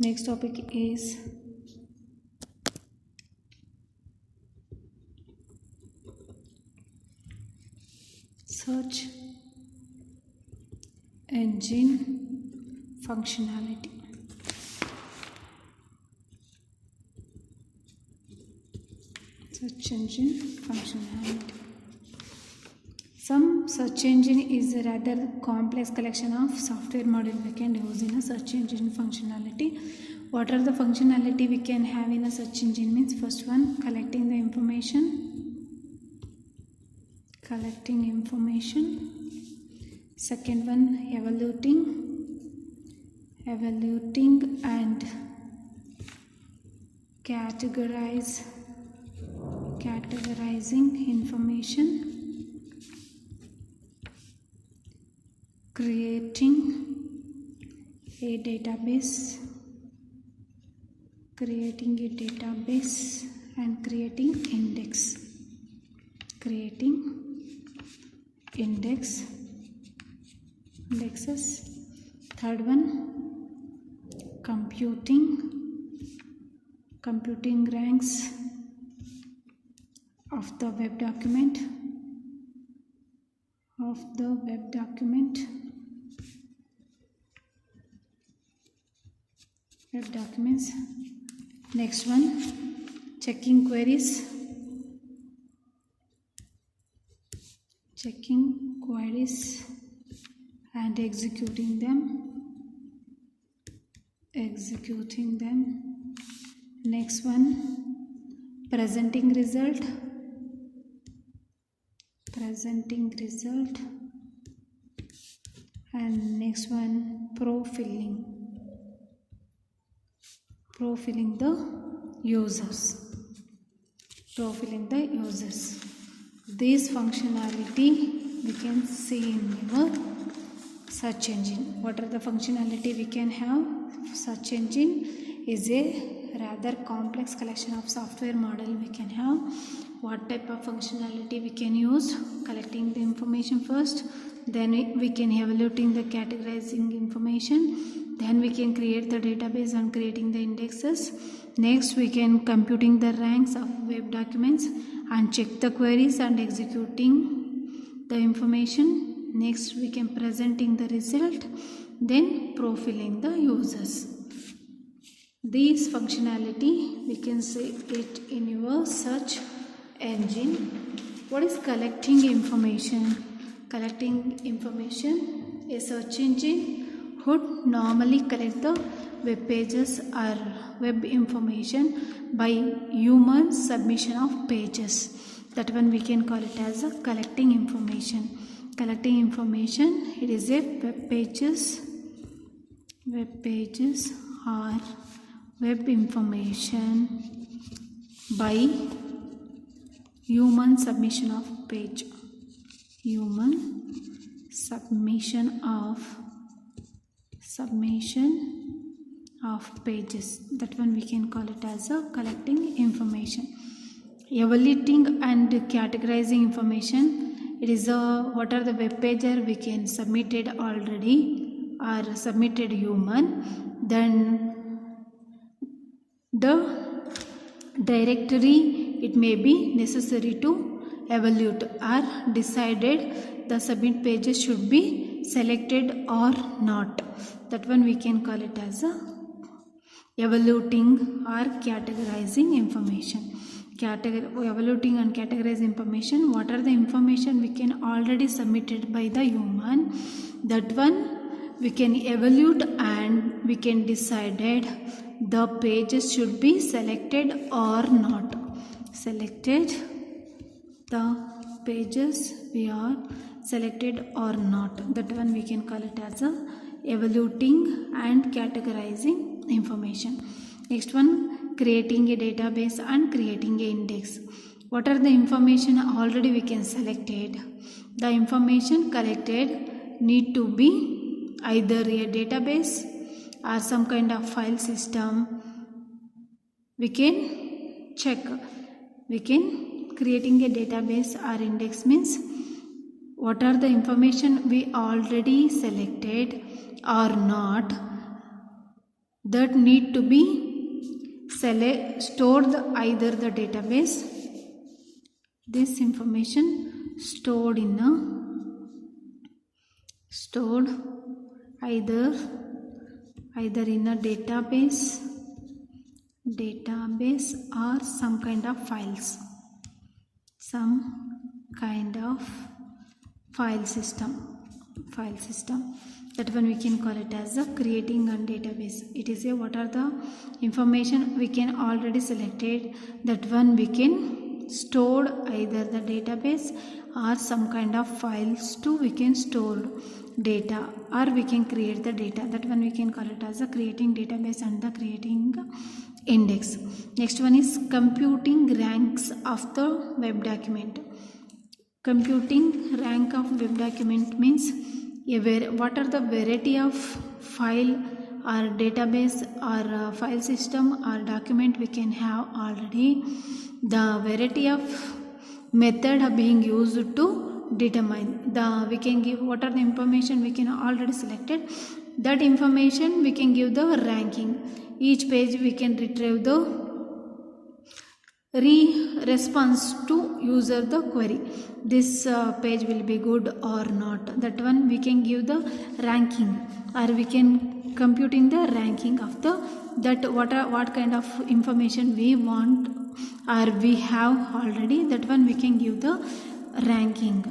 Next topic is search engine functionality. Search engine functionality. Some search engine is a rather complex collection of software module we can use in a search engine functionality. What are the functionality we can have in a search engine means, first one, collecting the information. Second one, evaluating and categorizing information. Creating a database and creating indexes. Third one, computing ranks of the web documents. Next one, checking queries and executing them. Next one, presenting result and next one, profiling the users. This functionality we can see in your search engine. What are the functionality we can have? Search engine is a rather complex collection of software model we can have. What type of functionality we can use? Collecting the information first, then we can evaluating the categorizing information, then we can create the database and creating the indexes. Next we can computing the ranks of web documents and check the queries and executing the information. Next we can presenting the result, then profiling the users. This functionality we can see it in your search engine. What is collecting information? A search engine would normally collect the web pages or web information by human submission of pages. That one we can call it as a collecting information. It is a web pages or web information by human submission of page. Pages. That one we can call it as a collecting information. Evaluating and categorizing information. It is what are the web pages we can submitted already or submitted human. Then the directory it may be necessary to evaluate or decided the submit pages should be selected or not. That one we can call it as a evaluating or categorizing information. Evaluating and categorize information. What are the information we can already submitted by the human? That one we can evaluate and we can decided the pages should be selected or not. The pages we are selected or not. That one we can call it as a evaluating and categorizing information. Next one, creating a database and creating an index. What are the information already we can selected? The information collected need to be either a database or some kind of file system. We can check. Creating a database or index means what are the information we already selected or not. that need to be stored either the database. This information stored either in a database or some kind of file system. That one we can call it as a creating a database. It is a what are the information we can already selected, that one we can store either the database or some kind of files to we can store data, or we can create the data. That one we can call it as a creating database and the creating index. Next one is computing ranks of the web document. Computing rank of web document means what are the variety of file or database or file system or document we can have already. The variety of method are being used to determine we can give what are the information we can already selected. That information we can give the ranking. Each page we can retrieve the response to user the query. This page will be good or not. That one we can give the ranking, or we can computing the ranking of the what kind of information we want or we have already. That one we can give the ranking.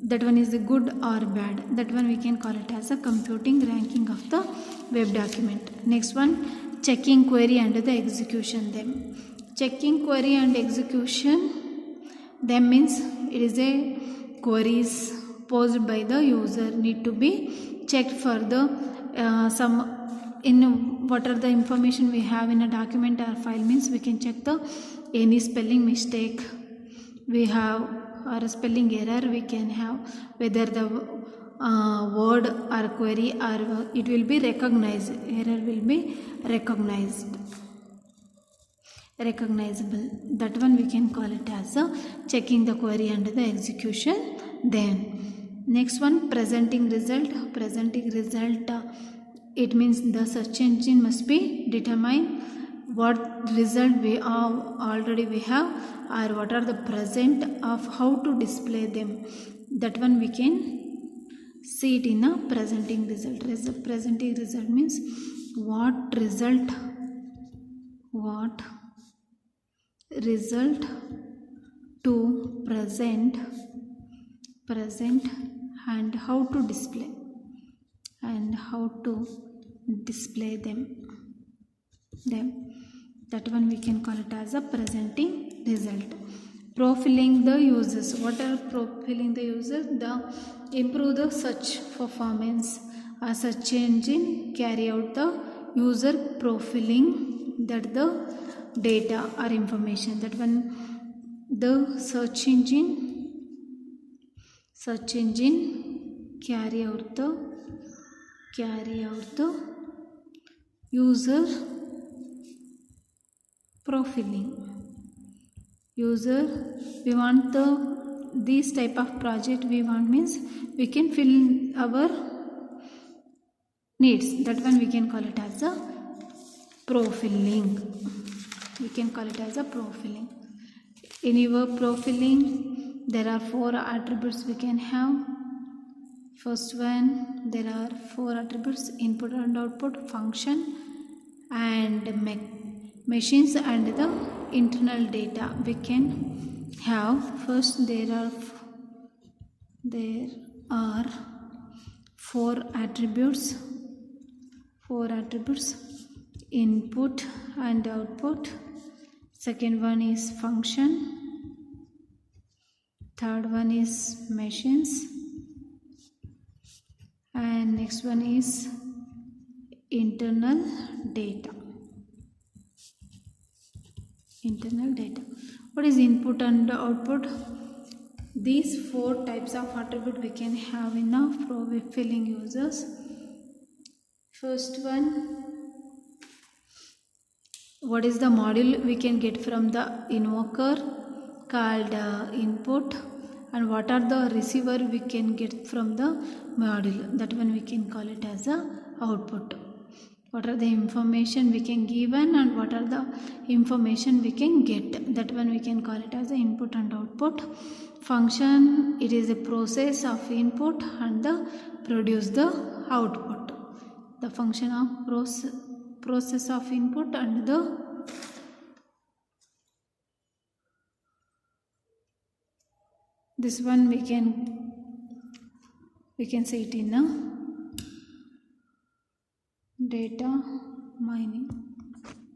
That one is the good or bad. That one we can call it as a computing ranking of the web document. Next one, checking query and the execution them. Checking query and execution them means it is a queries posed by the user need to be checked for the what are the information we have in a document or file. Means we can check the any spelling mistake we have or a spelling error we can have, whether the word or query or it will be recognized, error will be recognizable. That one we can call it as a checking the query and the execution. Then next one, presenting result. It means the search engine must be determine what result we already have or what are the present of how to display them. That one we can see it in a presenting result. Presenting result means what result to present and how to display them. That one we can call it as a presenting result. Profiling the users. What are profiling the user? The improve the search performance. A search engine carry out the user profiling, that the data or information. That one the search engine carry out the user profiling. We want this type of project we want, means we can fill our needs. That one we can call it as a profiling. In your profiling there are 4 attributes we can have. First one, there are 4 attributes: input and output, function and machines and the internal data we can have. First there are 4 attributes, input and output. Second one is function, third one is machines, and next one is internal data. What is input and output? These 4 types of attribute we can have in a profiling users. First one, what is the module we can get from the invoker called input, and what are the receiver we can get from the module. That one we can call it as a output. what are the information we can given and what are the information we can get. That one we can call it as the input and output. Function, it is a process of input and the produce the output. The function of process of input and the this one we can say it in a data mining.